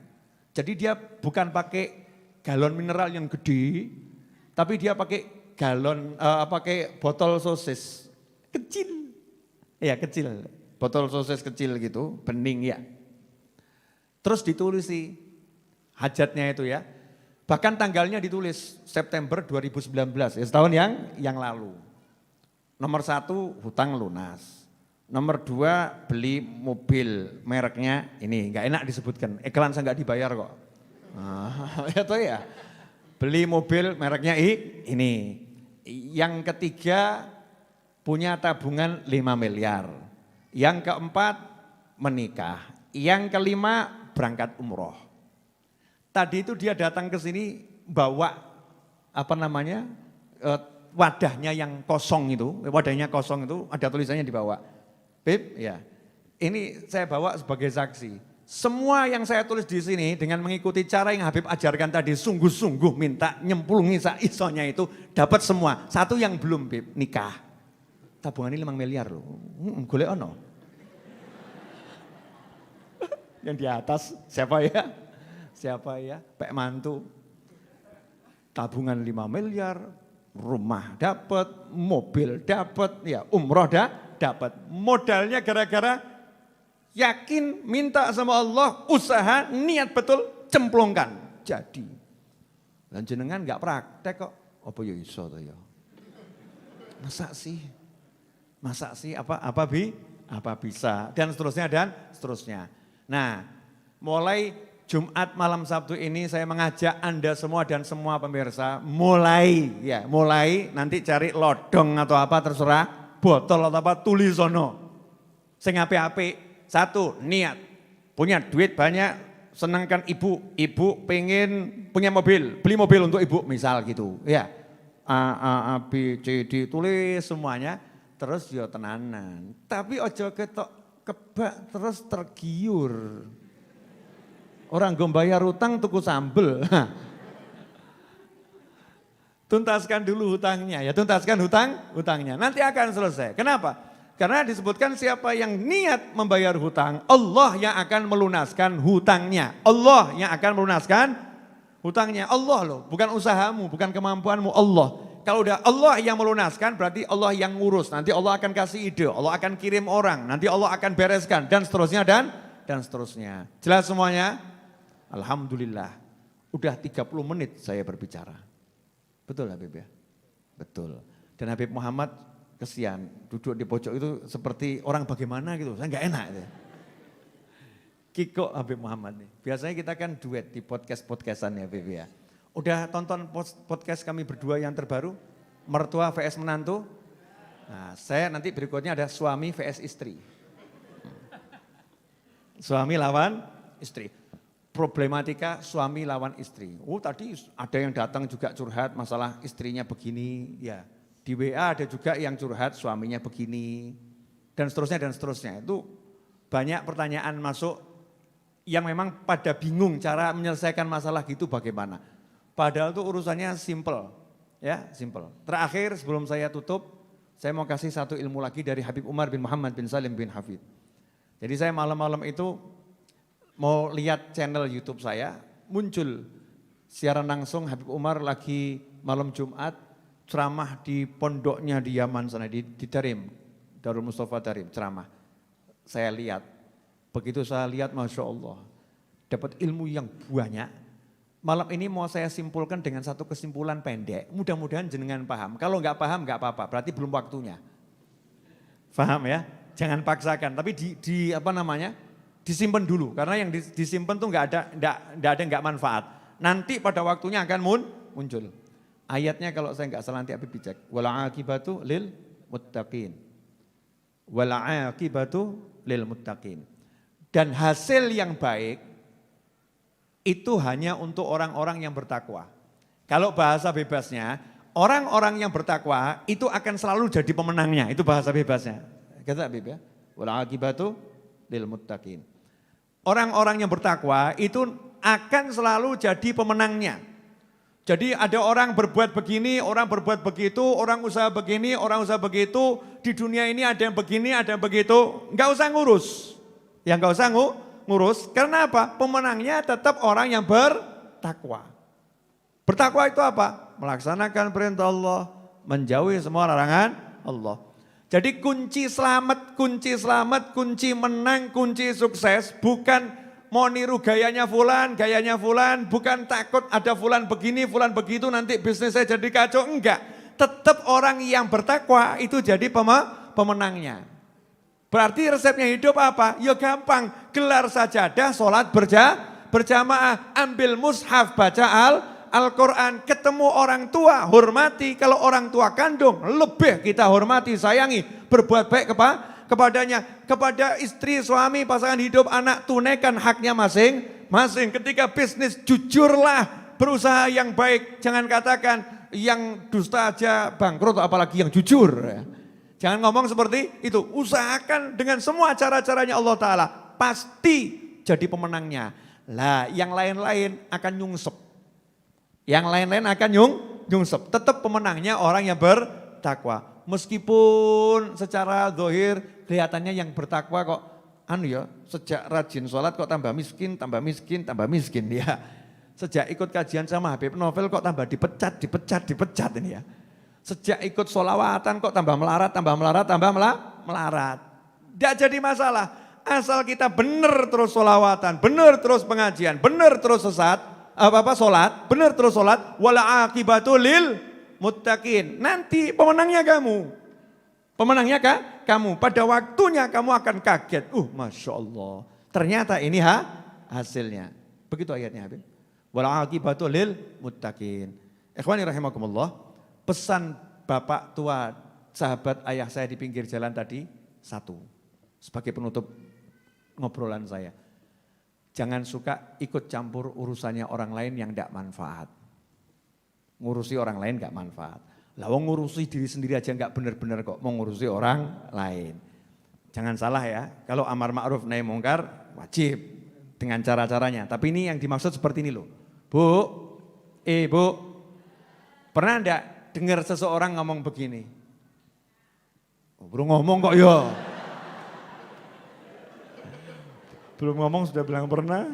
Jadi dia bukan pakai galon mineral yang gede, tapi dia pakai galon, pakai botol sosis kecil. Ya kecil, botol sosis kecil gitu, bening ya. Terus ditulisi hajatnya itu ya. Bahkan tanggalnya ditulis September 2019, ya setahun yang lalu. Nomor 1 hutang lunas. Nomor 2 beli mobil mereknya ini, nggak enak disebutkan, iklan saya nggak dibayar kok. Ya toh ya, beli mobil mereknya ini. Yang ketiga punya tabungan 5 miliar. Yang keempat menikah. Yang kelima berangkat umroh. Tadi itu dia datang ke sini bawa wadahnya yang kosong itu, ada tulisannya dibawa. Bib, ya. Ini saya bawa sebagai saksi. Semua yang saya tulis di sini dengan mengikuti cara yang Habib ajarkan tadi, sungguh-sungguh minta nyemplungi isonya itu dapat semua. Satu yang belum, Bib, nikah. Tabungan ini 5 miliar loh. Golek ono. Yang di atas siapa ya? Siapa ya? Pak mantu. Tabungan 5 miliar, rumah dapat, mobil dapat, ya umroh dapat. Modalnya gara-gara yakin, minta sama Allah, usaha, niat betul, cemplungkan. Jadi, dan jenengan gak praktek kok. Apa ya iso tuh ya? Masa sih, apa bisa, dan seterusnya. Nah, mulai Jumat malam Sabtu ini saya mengajak Anda semua dan semua pemirsa, mulai nanti cari lodong atau apa terserah, botol atau apa, tulisono. Sing apik-apik. 1, niat, punya duit banyak, senangkan ibu pengen punya mobil, beli mobil untuk ibu misal gitu, ya. A, B, C, D, tulis semuanya, terus ya tenanan. Tapi ojo ketok kebak terus tergiur. Orang gue bayar utang tuku sambel. Tuntaskan dulu hutangnya, ya tuntaskan hutangnya, nanti akan selesai. Kenapa? Karena disebutkan siapa yang niat membayar hutang, Allah yang akan melunaskan hutangnya. Allah yang akan melunaskan hutangnya. Allah loh, bukan usahamu, bukan kemampuanmu, Allah. Kalau udah Allah yang melunaskan berarti Allah yang ngurus. Nanti Allah akan kasih ide, Allah akan kirim orang, nanti Allah akan bereskan dan seterusnya dan seterusnya. Jelas semuanya? Alhamdulillah. Udah 30 menit saya berbicara. Betul Habib ya? Betul. Dan Habib Muhammad kesian, duduk di pojok itu seperti orang bagaimana gitu, saya nggak enak. Gitu. Kiko Habib Muhammad nih, biasanya kita kan duet di podcast-podcastan ya Habib ya. Udah tonton podcast kami berdua yang terbaru, mertua vs menantu? Nah saya nanti berikutnya ada suami vs istri. Suami lawan istri. Problematika suami lawan istri. Tadi ada yang datang juga curhat masalah istrinya begini ya. Di WA ada juga yang curhat suaminya begini, dan seterusnya. Itu banyak pertanyaan masuk yang memang pada bingung cara menyelesaikan masalah gitu bagaimana. Padahal itu urusannya simple, ya simple. Terakhir sebelum saya tutup, saya mau kasih satu ilmu lagi dari Habib Umar bin Muhammad bin Salim bin Hafid. Jadi saya malam-malam itu mau lihat channel YouTube saya, muncul siaran langsung Habib Umar lagi malam Jumat ceramah di pondoknya di Yaman sana, di Darim, Darul Mustafa Darim, ceramah. Saya lihat, begitu saya lihat Masya Allah, dapat ilmu yang banyak. Malam ini mau saya simpulkan dengan satu kesimpulan pendek, mudah-mudahan jenengan paham. Kalau nggak paham nggak apa-apa, berarti belum waktunya. Paham ya? Jangan paksakan, tapi disimpan dulu, karena yang disimpan tuh nggak ada nggak manfaat. Nanti pada waktunya akan muncul. Ayatnya kalau saya nggak salah nanti Habib dicek. Wal aqibatu lil muttaqin. Wal aqibatu lil muttaqin. Dan hasil yang baik itu hanya untuk orang-orang yang bertakwa. Kalau bahasa bebasnya, orang-orang yang bertakwa itu akan selalu jadi pemenangnya. Itu bahasa bebasnya. Kata Habib ya. Wal aqibatu lil muttaqin. Orang-orang yang bertakwa itu akan selalu jadi pemenangnya. Jadi ada orang berbuat begini, orang berbuat begitu, orang usaha begini, orang usaha begitu. Di dunia ini ada yang begini, ada yang begitu. Enggak usah ngurus. Yang enggak usah ngurus. Karena apa? Pemenangnya tetap orang yang bertakwa. Bertakwa itu apa? Melaksanakan perintah Allah, menjauhi semua larangan Allah. Jadi kunci selamat, kunci menang, kunci sukses bukan mau niru gayanya fulan, bukan takut ada fulan begini, fulan begitu, nanti bisnis saya jadi kacau, enggak. Tetap orang yang bertakwa itu jadi pemenangnya. Berarti resepnya hidup apa? Ya gampang, gelar sajadah, sholat berjamaah, ambil mushaf, baca Al-Quran, ketemu orang tua, hormati. Kalau orang tua kandung, lebih kita hormati, sayangi, berbuat baik kepadanya, kepada istri, suami, pasangan hidup, anak, tunaikan haknya masing-masing. Ketika bisnis, jujurlah, berusaha yang baik. Jangan katakan yang dusta aja bangkrut, apalagi yang jujur. Jangan ngomong seperti itu. Usahakan dengan semua cara-caranya Allah Ta'ala. Pasti jadi pemenangnya. Lah yang lain-lain akan nyungsep. Yang lain-lain akan nyungsep. Tetap pemenangnya orang yang bertakwa. Meskipun secara zahir kelihatannya yang bertakwa kok sejak rajin sholat kok tambah miskin ya. Sejak ikut kajian sama Habib Novel kok tambah dipecat ini ya. Sejak ikut sholawatan kok tambah melarat. Tidak jadi masalah, asal kita benar terus sholawatan, benar terus pengajian, benar terus sholat, benar terus sholat, wala aqibatu lil muttaqin. Nanti pemenangnya kamu. Pemenangnya kamu. Pada waktunya kamu akan kaget. Masya Allah. Ternyata ini hasilnya. Begitu ayatnya Habib. Wal aqibatu lil muttaqin. Ikhwani rahimakumullah. Pesan bapak tua, sahabat ayah saya di pinggir jalan tadi, satu. Sebagai penutup ngobrolan saya. Jangan suka ikut campur urusannya orang lain yang tidak manfaat. Ngurusi orang lain gak manfaat. Lah wong ngurusi diri sendiri aja gak benar-benar kok, mau ngurusi orang lain. Jangan salah ya, kalau amar ma'ruf nahi mungkar wajib dengan cara-caranya. Tapi ini yang dimaksud seperti ini loh. Bu, pernah enggak dengar seseorang ngomong begini? Belum ngomong kok ya. Belum ngomong sudah bilang pernah.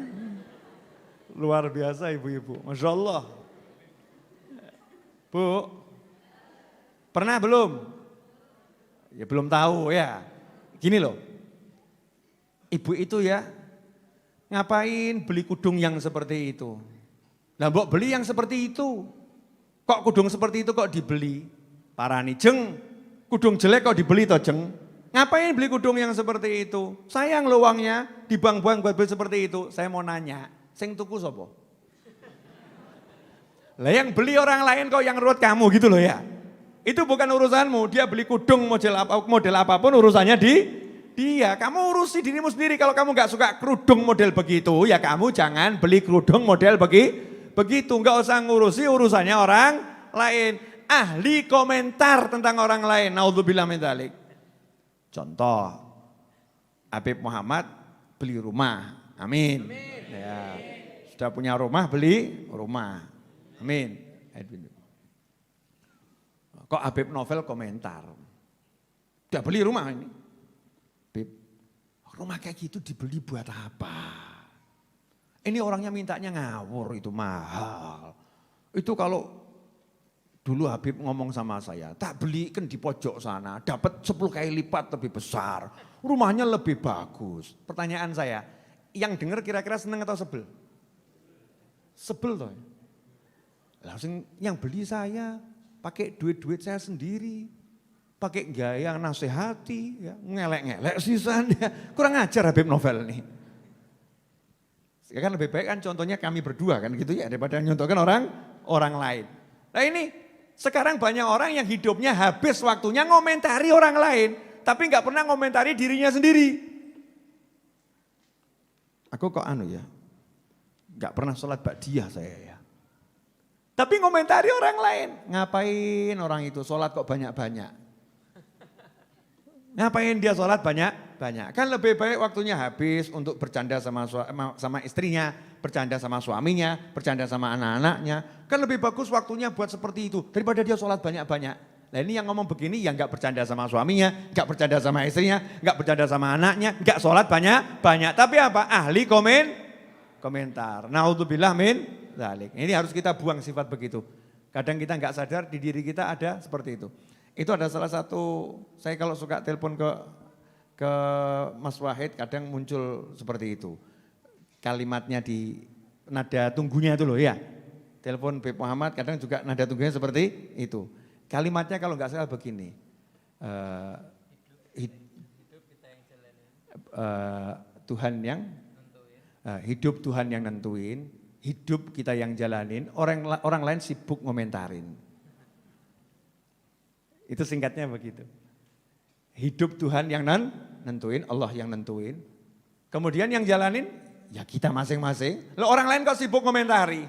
Luar biasa ibu-ibu, Masya Allah. Bu, pernah belum? Ya belum tahu ya. Gini loh, ibu itu ya ngapain beli kudung yang seperti itu? Nah mbok beli yang seperti itu. Kok kudung seperti itu kok dibeli? Parani jeng, kudung jelek kok dibeli toh jeng? Ngapain beli kudung yang seperti itu? Sayang lo uangnya dibuang-buang buat beli seperti itu. Saya mau nanya, sing tuku sapa? Lah yang beli orang lain kok yang ruwet kamu gitu loh ya. Itu bukan urusanmu, dia beli kudung model apapun urusannya dia. Kamu urusi dirimu sendiri, kalau kamu gak suka kerudung model begitu, ya kamu jangan beli kerudung model begitu. Gak usah ngurusi urusannya orang lain. Ahli komentar tentang orang lain, naudzubillah min dzalik. Contoh, Habib Muhammad beli rumah, Amin. Ya. Sudah punya rumah, beli rumah. Amin. Kok Habib Novel komentar, udah beli rumah ini. Habib, rumah kayak gitu dibeli buat apa? Ini orangnya mintanya ngawur, itu mahal. Itu kalau dulu Habib ngomong sama saya, tak belikan di pojok sana, dapat 10 kali lipat lebih besar. Rumahnya lebih bagus. Pertanyaan saya, yang dengar kira-kira seneng atau sebel? Sebel toh. Langsung yang beli saya, pakai duit-duit saya sendiri. Pakai gaya nasihati, ya, ngelek-ngelek sisanya. Kurang ajar Habib Novel nih. Ya kan lebih baik kan contohnya kami berdua kan gitu ya, daripada nyontohkan orang lain. Nah ini sekarang banyak orang yang hidupnya habis waktunya ngomentari orang lain, tapi nggak pernah ngomentari dirinya sendiri. Aku kok ya, nggak pernah sholat ba'diyah saya ya. Tapi ngomentari orang lain, ngapain orang itu sholat kok banyak-banyak? Ngapain dia sholat banyak-banyak? Kan lebih baik waktunya habis untuk bercanda sama istrinya, bercanda sama suaminya, bercanda sama anak-anaknya. Kan lebih bagus waktunya buat seperti itu daripada dia sholat banyak-banyak. Nah ini yang ngomong begini yang gak bercanda sama suaminya, gak bercanda sama istrinya, gak bercanda sama anaknya, gak sholat banyak-banyak. Tapi apa? Ahli komentar. Naudzubillah min dzalik. Ini harus kita buang sifat begitu. Kadang kita gak sadar di diri kita ada seperti itu. Itu ada salah satu, saya kalau suka telepon ke Mas Wahid kadang muncul seperti itu. Kalimatnya di nada tunggunya itu loh ya. Telepon Beb Muhammad kadang juga nada tunggunya seperti itu. Kalimatnya kalau nggak salah begini. Tuhan yang hidup Tuhan yang nentuin, hidup kita yang jalanin, orang lain sibuk ngomentarin. Itu singkatnya begitu. Hidup Tuhan yang nentuin, Allah yang nentuin. Kemudian yang jalanin, ya kita masing-masing. Loh orang lain kok sibuk komentari.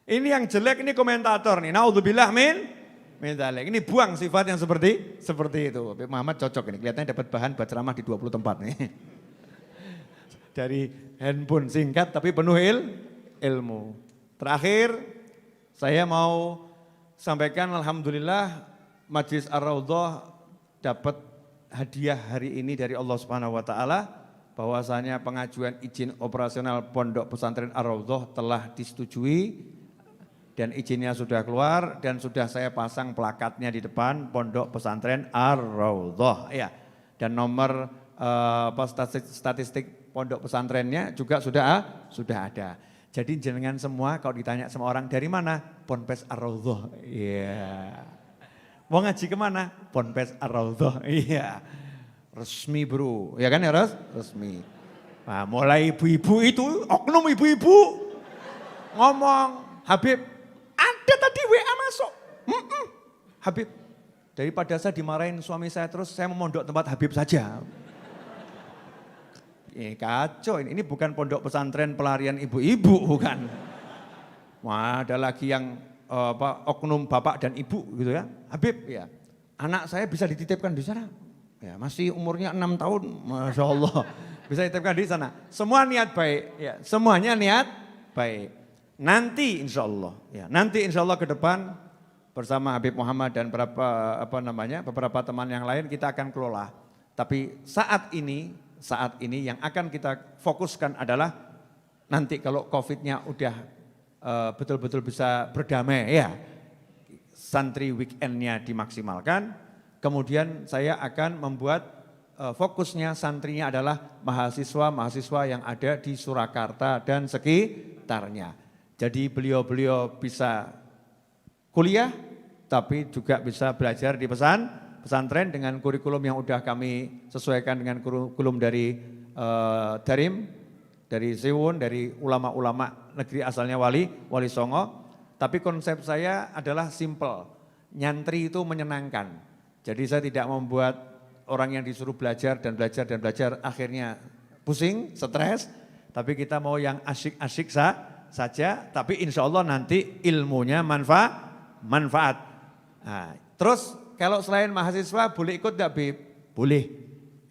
Ini yang jelek, ini komentator nih. Naudzubillah min dzalik. Ini buang sifat yang seperti itu. Habib Muhammad cocok ini, kelihatannya dapat bahan buat ceramah di 20 tempat nih. Dari handphone singkat tapi penuh ilmu. Terakhir, saya mau sampaikan alhamdulillah Majelis Ar-Raudhah dapat hadiah hari ini dari Allah Subhanahu wa taala bahwasanya pengajuan izin operasional Pondok Pesantren Ar-Raudhah telah disetujui dan izinnya sudah keluar dan sudah saya pasang plakatnya di depan Pondok Pesantren Ar-Raudhah ya. Dan nomor statistik pondok pesantrennya juga sudah ada. Jadi jenengan semua kalau ditanya sama orang dari mana? Ponpes Ar-Raudhah. Iya. Mau ngaji kemana? Ponpes Ar-Raudhah. Iya. Resmi bro. Ya kan ya resmi. Nah, mulai ibu-ibu itu, oknum ibu-ibu ngomong, Habib ada tadi WA masuk. Habib, daripada saya dimarahin suami saya terus saya memondok tempat Habib saja. Kacau ini bukan pondok pesantren pelarian ibu-ibu bukan. Wah, ada lagi yang oknum bapak dan ibu gitu ya. Habib ya, anak saya bisa dititipkan di sana. Ya, masih umurnya 6 tahun, Masya Allah. Bisa dititipkan di sana. Semua niat baik, ya, semuanya niat baik. Nanti insya Allah ke depan bersama Habib Muhammad dan beberapa teman yang lain kita akan kelola. Tapi saat ini yang akan kita fokuskan adalah nanti kalau COVID-nya udah betul-betul bisa berdamai ya, santri weekendnya dimaksimalkan, kemudian saya akan membuat fokusnya santrinya adalah mahasiswa yang ada di Surakarta dan sekitarnya. Jadi beliau bisa kuliah tapi juga bisa belajar di pesantren dengan kurikulum yang udah kami sesuaikan dengan kurikulum dari Darim, dari Siwun, dari ulama-ulama negeri asalnya Wali Songo. Tapi konsep saya adalah simple, nyantri itu menyenangkan. Jadi saya tidak membuat orang yang disuruh belajar akhirnya pusing, stres. Tapi kita mau yang asyik-asyik saja, tapi insya Allah nanti ilmunya manfaat. Nah, terus kalau selain mahasiswa boleh ikut enggak Bib? Boleh.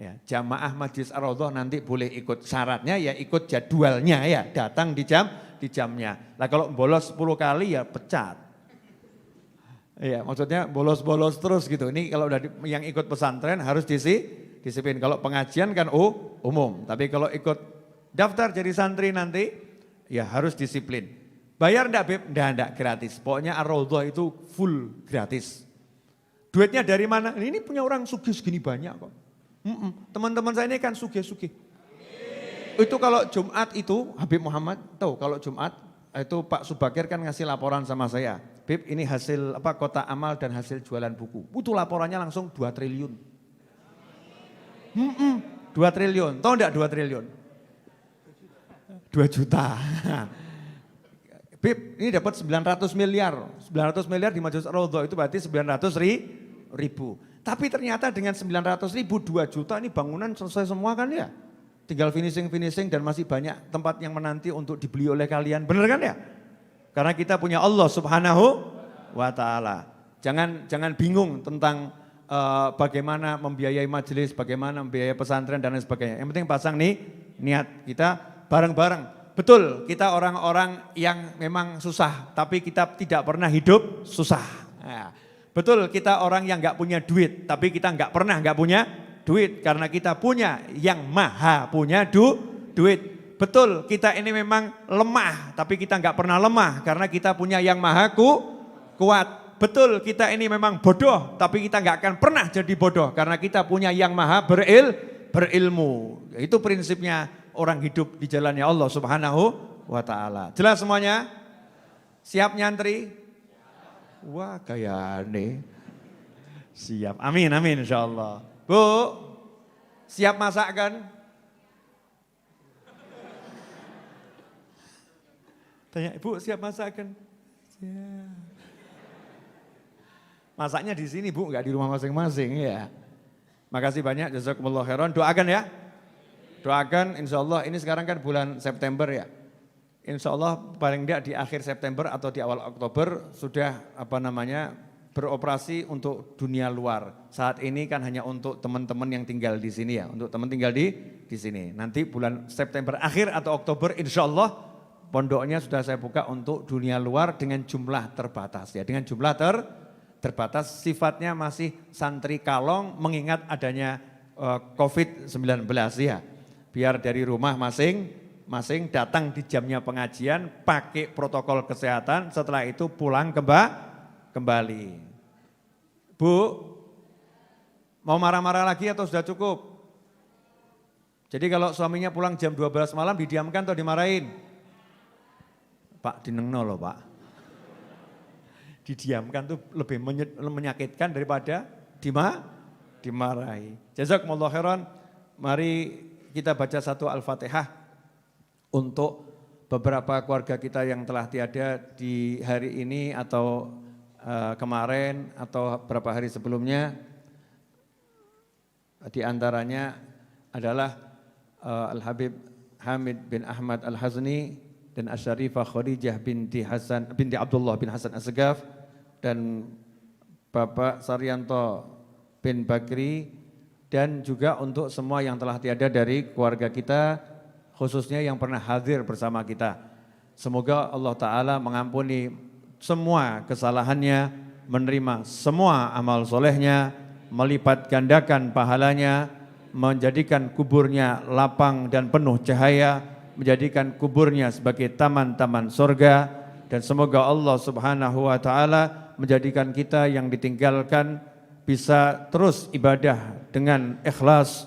Ya, jamaah Majlis Ar-Raudhah nanti boleh ikut, syaratnya ya ikut jadwalnya ya, datang di jamnya. Nah kalau bolos 10 kali ya pecat. Iya, maksudnya bolos-bolos terus gitu. Ini kalau udah yang ikut pesantren harus disiplin. Kalau pengajian kan umum, tapi kalau ikut daftar jadi santri nanti ya harus disiplin. Bayar enggak Beb? Enggak gratis. Pokoknya Ar-Raudhah itu full gratis. Duitnya dari mana? Ini punya orang sugih segini banyak kok. Teman-teman saya ini kan sugih-sugih. Itu kalau Jumat itu, Habib Muhammad, tahu kalau Jumat itu Pak Subakir kan ngasih laporan sama saya. Bib ini hasil kotak amal dan hasil jualan buku. Itu laporannya langsung 2 triliun. 2 triliun, tahu enggak 2 triliun? 2 juta. Bib ini dapat 900 miliar. 900 miliar di Majlis Ar-Raudhah itu berarti 900 ribu. Tapi ternyata dengan 900 ribu, 2 juta ini bangunan selesai semua kan ya. Tinggal finishing dan masih banyak tempat yang menanti untuk dibeli oleh kalian. Benar kan ya? Karena kita punya Allah Subhanahu wa ta'ala. Jangan bingung tentang bagaimana membiayai majelis, bagaimana membiayai pesantren dan lain sebagainya. Yang penting pasang nih niat kita bareng-bareng. Betul, kita orang-orang yang memang susah, tapi kita tidak pernah hidup susah. Nah, betul, kita orang yang nggak punya duit, tapi kita nggak pernah nggak punya duit karena kita punya yang maha punya duit. Betul, kita ini memang lemah, tapi kita nggak pernah lemah karena kita punya yang maha kuat. Betul, kita ini memang bodoh, tapi kita nggak akan pernah jadi bodoh karena kita punya yang maha berilmu. Itu prinsipnya orang hidup di jalannya Allah Subhanahu wa ta'ala. Jelas semuanya? Siap nyantri? Wah kayak aneh. Siap, amin insya-Allah. Bu, siap masak kan? Tanya, Bu siap masak kan? Siap. Masaknya di sini Bu, enggak di rumah masing-masing ya. Makasih banyak, jazakumullah khairan. Doakan ya. Doakan insya Allah, ini sekarang kan bulan September ya. Insya Allah paling tidak di akhir September atau di awal Oktober sudah beroperasi untuk dunia luar. Saat ini kan hanya untuk teman-teman yang tinggal di sini ya, untuk teman tinggal di sini. Nanti bulan September akhir atau Oktober insya Allah pondoknya sudah saya buka untuk dunia luar dengan jumlah terbatas ya, dengan jumlah terbatas, sifatnya masih santri kalong mengingat adanya COVID-19 ya. Biar dari rumah masing-masing datang di jamnya pengajian, pakai protokol kesehatan, setelah itu pulang kembali. Bu, mau marah-marah lagi atau sudah cukup? Jadi kalau suaminya pulang jam 12 malam didiamkan atau dimarahin? Pak, dinengno loh Pak. Didiamkan tuh lebih menyakitkan daripada dimarahi. Jazakumullah khairan. Mari kita baca satu Al-Fatihah untuk beberapa keluarga kita yang telah tiada di hari ini atau kemarin atau beberapa hari sebelumnya. Di antaranya adalah Al-Habib Hamid bin Ahmad Al-Hazni dan Asy-Syarifah Khadijah binti Abdullah bin Hasan Assegaf dan Bapak Saryanto bin Bakri, dan juga untuk semua yang telah tiada dari keluarga kita, khususnya yang pernah hadir bersama kita. Semoga Allah Ta'ala mengampuni semua kesalahannya, menerima semua amal solehnya, melipat gandakan pahalanya, menjadikan kuburnya lapang dan penuh cahaya, menjadikan kuburnya sebagai taman-taman surga, dan semoga Allah Subhanahu wa Ta'ala menjadikan kita yang ditinggalkan bisa terus ibadah dengan ikhlas,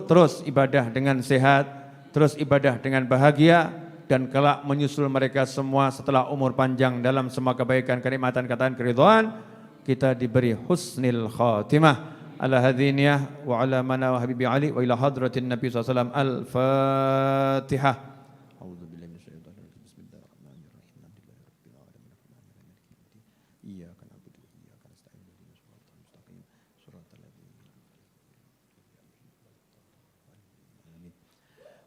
terus ibadah dengan sehat, terus ibadah dengan bahagia, dan kelak menyusul mereka semua setelah umur panjang dalam semua kebaikan, kenikmatan, ketaan, keridhaan, kita diberi husnil khatimah. Ala hadhiniyah wa ala mana wa habibi Ali wa ila hadratin Nabi SAW. Al-Fatihah.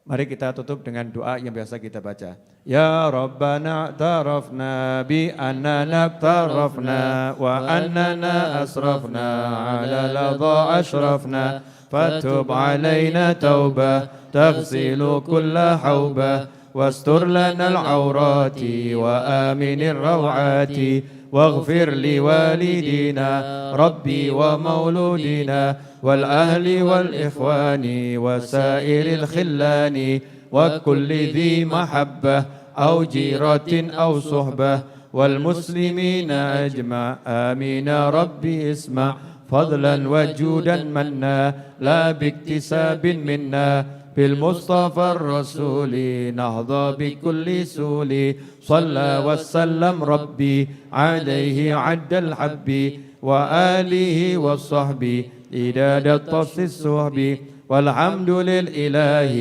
Mari kita tutup dengan doa yang biasa kita baca. Ya Rabbana tarafna bi annana tarafna wa annana asrafna ala ladha ashrafna فتب علينا توبة تغسل كل حوبة واستر لنا العورات وآمن الروعات واغفر لوالدينا ربي ومولودنا والأهل والإخوان وسائر الخلان وكل ذي محبة أو جيرة أو صحبة والمسلمين أجمع آمين ربي اسمع فضلا وجودا منا لا باكتساب منا بالمصطفى الرسول نهضى بكل سول صلى وسلم ربي عليه عد الحب وآله والصحب إداد الطص الصحب والحمد للإله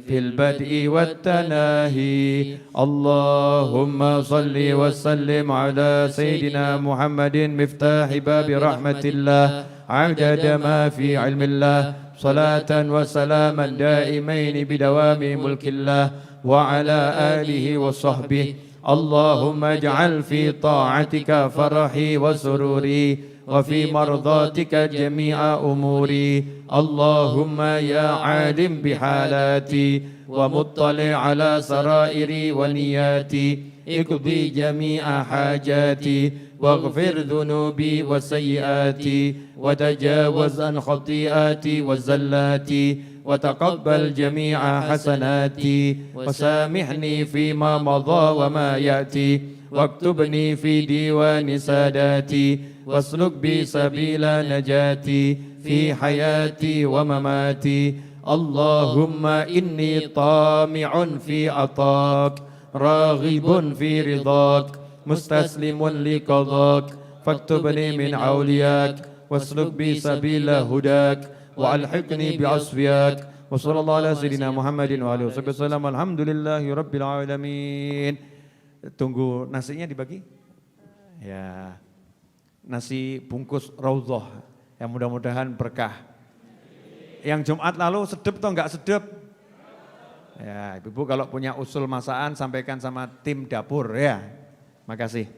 في البدء والتناهي اللهم صل وسلم على سيدنا محمد مفتاح باب رحمة الله عدد ما في علم الله صلاة وسلاما دائمين بدوام ملك الله وعلى آله وصحبه اللهم اجعل في طاعتك فرحي وسروري وفي مرضاتك جميع أموري اللهم يا عالم بحالاتي ومطلع على سرائري ونياتي اقضي جميع حاجاتي واغفر ذنوبي وسيئاتي وتجاوز عن خطيئاتي وزلاتي وتقبل جميع حسناتي وسامحني فيما مضى وما يأتي واكتبني في ديوان ساداتي واسلك بي سبيل نجاتي في حياتي ومماتي اللهم إني طامع في عطاك راغب في رضاك مستسلم لقضاك فاكتبني من أولياك واسلك بي سبيل هداك وألحقني بعصفياك وصلى الله على سيدنا محمد وآله وسلم الحمد لله رب العالمين. Tunggu nasinya dibagi ya, nasi bungkus raudhah yang mudah-mudahan berkah. Yang Jumat lalu sedep atau enggak sedep? Ya, Ibu kalau punya usul masakan sampaikan sama tim dapur ya. Makasih.